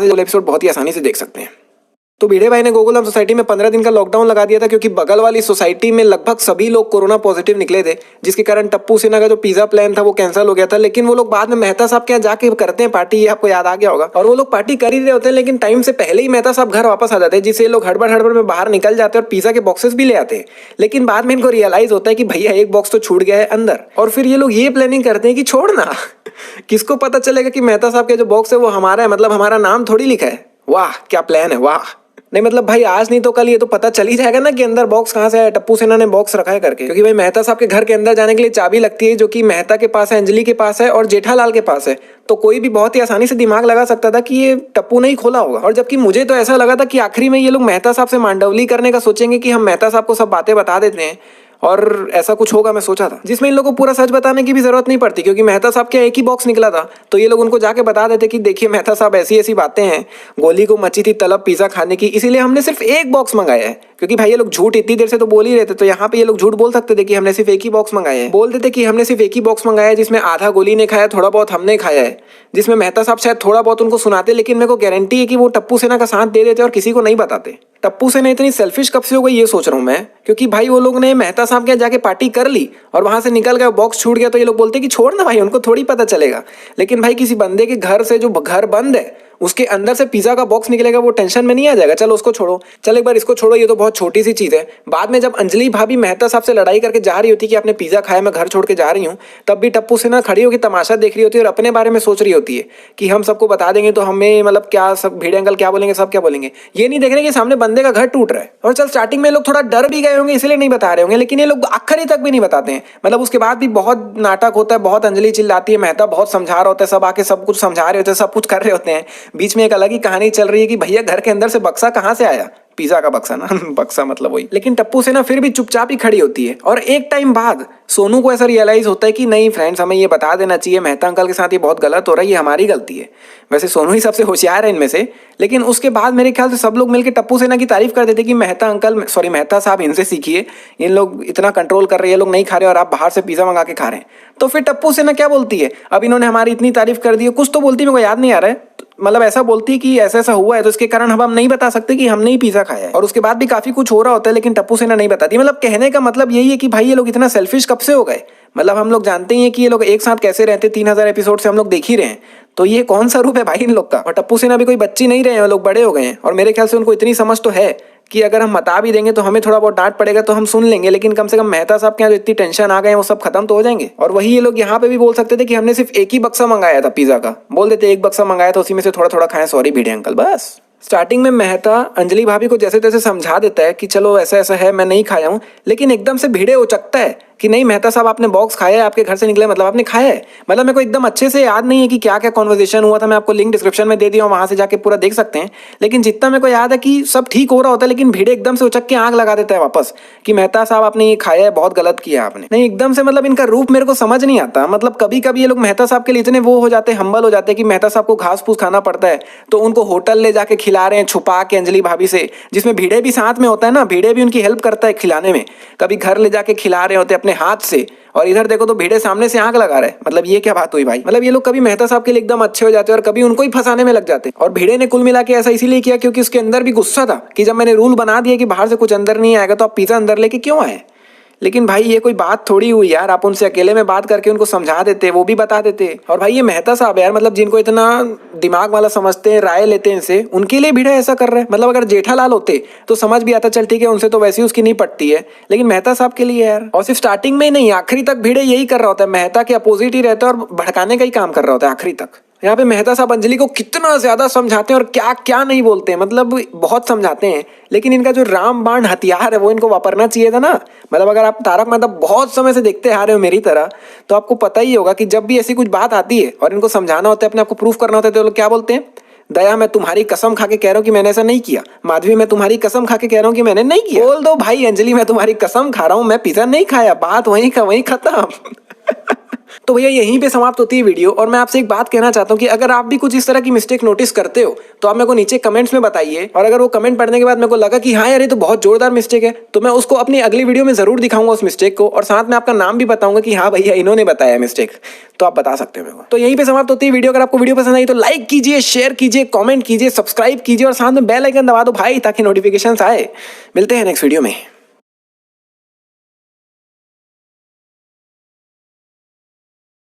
Episode बहुत ही आसानी से देख सकते हैं। तो भिड़े भाई ने गोकुलम सोसाइटी में 15 दिन का लॉकडाउन लगा दिया था क्योंकि बगल वाली सोसाइटी में लगभग सभी लोग कोरोना पॉजिटिव निकले थे, जिसके कारण टप्पू सेना का जो पिज्जा प्लान था वो कैंसिल हो गया था। लेकिन वो लोग बाद में मेहता साहब के यहाँ जाके करते हैं पार्टी, ये आपको याद आ गया होगा। और वो लोग पार्टी कर ही रहे होते हैं, लेकिन टाइम से पहले ही मेहता साहब घर वापस आ जाते हैं, जिससे लोग हड़बड़ हड़बड़ में बाहर निकल जाते हैं और पिज्जा के बॉक्सेस भी ले आते हैं। लेकिन बाद में इनको रियलाइज होता है कि भैया एक बॉक्स तो छूट गया है अंदर, और फिर ये लोग ये प्लानिंग करते हैं कि छोड़ना किसको पता चलेगा कि मेहता साहब के जो बॉक्स है वो हमारा है, मतलब हमारा नाम थोड़ी लिखा है। वाह क्या प्लान है, वाह। नहीं मतलब भाई आज नहीं तो कल ये तो पता चल ही जाएगा ना कि अंदर बॉक्स कहाँ से है, टप्पू सेना ने बॉक्स रखा है करके। क्योंकि भाई मेहता साहब के घर के अंदर जाने के लिए चाबी लगती है, जो कि मेहता के पास है, अंजलि के पास है और जेठालाल के पास है। तो कोई भी बहुत ही आसानी से दिमाग लगा सकता था कि ये टप्पू ने ही खोला होगा। और जबकि मुझे तो ऐसा लगा था कि आखिरी में ये लोग मेहता साहब से मांडवली करने का सोचेंगे कि हम मेहता साहब को सब बातें बता देते हैं, और ऐसा कुछ होगा मैं सोचा था, जिसमें इन लोगों को पूरा सच बताने की भी जरूरत नहीं पड़ती, क्योंकि मेहता साहब के एक ही बॉक्स निकला था। तो ये लोग उनको जाके बता देते कि देखिए मेहता साहब ऐसी ऐसी बातें हैं, गोली को मची थी तलब पिज्जा खाने की, इसीलिए हमने सिर्फ एक बॉक्स मंगाया है। क्योंकि भाई ये लोग झूठ इतनी देर से तो बोल ही रहे थे, तो यहाँ पे ये लोग झूठ बोल सकते थे कि हमने सिर्फ एक ही बॉक्स मंगाया है। बोल देते कि हमने सिर्फ एक ही बॉक्स मंगाया है, जिसमें आधा गोली ने खाया, थोड़ा बहुत हमने खाया है, जिसमें मेहता साहब शायद थोड़ा बहुत उनको सुनाते, लेकिन मेरे को गारंटी है कि वो टप्पू सेना का साथ दे देते और किसी को नहीं बताते। टप्पू सेना इतनी सेल्फिश कब से हो गई ये सोच रहा हूँ मैं, क्योंकि भाई वो लोग ने मेहता साहब के जाके पार्टी कर ली और वहां से निकल गए, बॉक्स छूट गया, तो ये लोग बोलते कि छोड़ ना भाई, उनको थोड़ी पता चलेगा। लेकिन भाई किसी बंदे के घर से, जो घर बंद है उसके अंदर से पिज्जा का बॉक्स निकलेगा, वो टेंशन में नहीं आ जाएगा। चलो उसको छोड़ो, चल एक बार इसको छोड़ो, ये तो बहुत छोटी सी चीज है। बाद में जब अंजलि भाभी मेहता साहब से लड़ाई करके जा रही होती कि आपने पिज्जा खाया, मैं घर छोड़ के जा रही हूँ, तब भी टप्पू सेना खड़ी होकर तमाशा देख रही होती है और अपने बारे में सोच रही होती है कि हम सबको बता देंगे तो हमें मतलब क्या, सब भिड़े अंकल क्या बोलेंगे, सब क्या बोलेंगे। ये नहीं देख रहे कि सामने बंदे का घर टूट रहा है। और चल स्टार्टिंग में लोग थोड़ा डर भी गए होंगे इसलिए नहीं बता रहे होंगे, लेकिन ये लोग आखिरी तक भी नहीं बताते हैं। मतलब उसके बाद भी बहुत नाटक होता है, बहुत अंजलि चिल्लाती है, मेहता बहुत समझा रहा होता है, सब आके सब कुछ समझा रहे होते हैं, सब कुछ कर रहे होते हैं। बीच में एक अलग ही कहानी चल रही है कि भैया घर के अंदर से बक्सा कहाँ से आया, पिज्जा का बक्सा ना बक्सा मतलब वही। लेकिन टप्पू सेना फिर भी चुपचाप ही खड़ी होती है। और एक टाइम बाद सोनू को ऐसा रियलाइज होता है कि नहीं फ्रेंड्स, हमें ये बता देना चाहिए, मेहता अंकल के साथ ये बहुत गलत हो रहा है, ये हमारी गलती है। वैसे सोनू ही सबसे होशियार है इनमें से, लेकिन उसके बाद मेरे ख्याल से सब लोग मिलकर टप्पू सेना की तारीफ कर देते कि मेहता अंकल, सॉरी मेहता साहब, इनसे सीखिए, इन लोग इतना कंट्रोल कर रहे हैं, ये लोग नहीं खा रहे और आप बाहर से पिज्जा मंगा के खा रहे हैं। तो फिर टप्पू सेना क्या बोलती है, अब इन्होंने हमारी इतनी तारीफ कर दी है, कुछ तो बोलती है, मेरे को याद नहीं आ रहा है, मतलब ऐसा बोलती है कि ऐसा ऐसा हुआ है, तो इसके कारण हम नहीं बता सकते कि हमने ही पिज्जा खाया है। और उसके बाद भी काफी कुछ हो रहा होता है, लेकिन टप्पू सेना नहीं बताती। मतलब कहने का मतलब यही है कि भाई ये लोग इतना सेल्फिश कब से हो गए। मतलब हम लोग जानते ही हैं कि ये लोग एक साथ कैसे रहते, 3000 एपिसोड से हम लोग देख ही रहे हैं। तो ये कौन सा रूप है भाई इन लोग का। और टप्पू सेना भी कोई बच्ची नहीं रहे हैं, वो लोग बड़े हो गए हैं। और मेरे ख्याल से उनको इतनी समझ तो है कि अगर हम बता भी देंगे तो हमें थोड़ा बहुत डांट पड़ेगा तो हम सुन लेंगे, लेकिन कम से कम मेहता साहब के यहाँ जो इतनी टेंशन आ गए हैं वो सब खत्म तो हो जाएंगे। और वही ये लोग यहाँ पे भी बोल सकते थे कि हमने सिर्फ एक ही बक्सा मंगाया था पिज्जा का, बोल देते एक बक्सा मंगाया था, उसी में से थोड़ा थोड़ा खाएं, सॉरी भिड़े अंकल, बस। स्टार्टिंग में मेहता अंजलि भाभी को जैसे तैसे समझा देता है कि चलो ऐसा ऐसा है, मैं नहीं खाया हूँ, लेकिन एकदम से भिड़े उचकता है कि नहीं मेहता साहब आपने बॉक्स खाया है, आपके घर से निकले मतलब आपने खाया है। मतलब मेरे को एकदम अच्छे से याद नहीं है कि क्या क्या कॉन्वर्सेशन हुआ था, मैं आपको लिंक डिस्क्रिप्शन में दे दिया हूँ, वहां से जाके पूरा देख सकते हैं। लेकिन जितना मेरे को याद है कि सब ठीक हो रहा होता है, लेकिन भिड़े एकदम से उचक के आग लगा देता है वापस कि मेहता साहब आपने ये खाया है, बहुत गलत किया आपने। नहीं एकदम से मतलब इनका रूप मेरे को समझ नहीं आता। मतलब कभी कभी ये लोग मेहता साहब के लिए इतने वो हो जाते हैं, हम्बल हो जाते हैं कि मेहता साहब को घास फूस खाना पड़ता है तो उनको होटल ले जाके खिला रहे हैं छुपा के अंजलि भाभी से, जिसमें भिड़े भी साथ में होता है ना, भिड़े भी उनकी हेल्प करता है खिलाने में। कभी घर ले जाके खिला रहे होते अपने हाथ से, और इधर देखो तो भिड़े सामने से आंख लगा रहे। मतलब ये क्या बात हुई भाई। मतलब ये लोग कभी मेहता साहब के लिए एकदम अच्छे हो जाते हैं और कभी उनको ही फंसाने में लग जाते हैं। और भिड़े ने कुल मिला के ऐसा इसीलिए किया क्योंकि उसके अंदर भी गुस्सा था कि जब मैंने रूल बना दिया कि बाहर से कुछ अंदर नहीं आएगा तो आप पिज्जा अंदर लेके क्यों आए। लेकिन भाई ये कोई बात थोड़ी हुई यार, आप उनसे अकेले में बात करके उनको समझा देते, वो भी बता देते। और भाई ये मेहता साहब यार, मतलब जिनको इतना दिमाग वाला समझते हैं, राय लेते हैं इनसे, उनके लिए भिड़ा ऐसा कर रहे हैं। मतलब अगर जेठालाल होते तो समझ भी आता, चल ठीक है उनसे तो वैसे ही उसकी नहीं पटती है, लेकिन मेहता साहब के लिए यार। और सिर्फ स्टार्टिंग में ही नहीं, आखिरी तक भिड़े यही कर रहा होता है, मेहता के अपोजिट ही रहता है और भड़काने का ही काम कर रहा होता है आखिरी तक। यहाँ पे मेहता साहब अंजलि को कितना ज्यादा समझाते हैं और क्या क्या नहीं बोलते हैं, मतलब बहुत समझाते हैं। लेकिन इनका जो रामबाण हथियार है वो इनको वापरना चाहिए था ना। मतलब अगर आप तारक मेहता बहुत समय से देखते आ रहे हो मेरी तरह, तो आपको पता ही होगा कि जब भी ऐसी कुछ बात आती है और इनको समझाना होता है, अपने आपको प्रूफ करना होता है, तो लोग क्या बोलते हैं, दया मैं तुम्हारी कसम खा के कह रहा हूँ कि मैंने ऐसा नहीं किया, माधवी मैं तुम्हारी कसम खा के कह रहा हूँ कि मैंने नहीं किया, बोल दो भाई अंजलि मैं तुम्हारी कसम खा रहा हूँ मैं पिज्जा नहीं खाया, बात वहीं का वहीं खत्म। तो भैया यहीं पे समाप्त होती है वीडियो, और मैं आपसे एक बात कहना चाहता हूँ कि अगर आप भी कुछ इस तरह की मिस्टेक नोटिस करते हो तो आप मेरे को नीचे कमेंट्स में बताइए, और अगर वो कमेंट पढ़ने के बाद मेरे को लगा कि हाँ यार ये तो बहुत जोरदार मिस्टेक है, तो मैं उसको अपनी अगली वीडियो में जरूर दिखाऊंगा उस मिस्टेक को, और साथ में आपका नाम भी बताऊंगा कि हाँ भैया इन्होंने बताया मिस्टेक, तो आप बता सकते हो मेरे को। तो यहीं पे समाप्त होती है वीडियो। अगर आपको वीडियो पसंद आई तो लाइक कीजिए, शेयर कीजिए, कमेंट कीजिए, सब्सक्राइब कीजिए और साथ में बेल आइकन दबा दो भाई, ताकि नोटिफिकेशंस आए। मिलते हैं नेक्स्ट वीडियो में।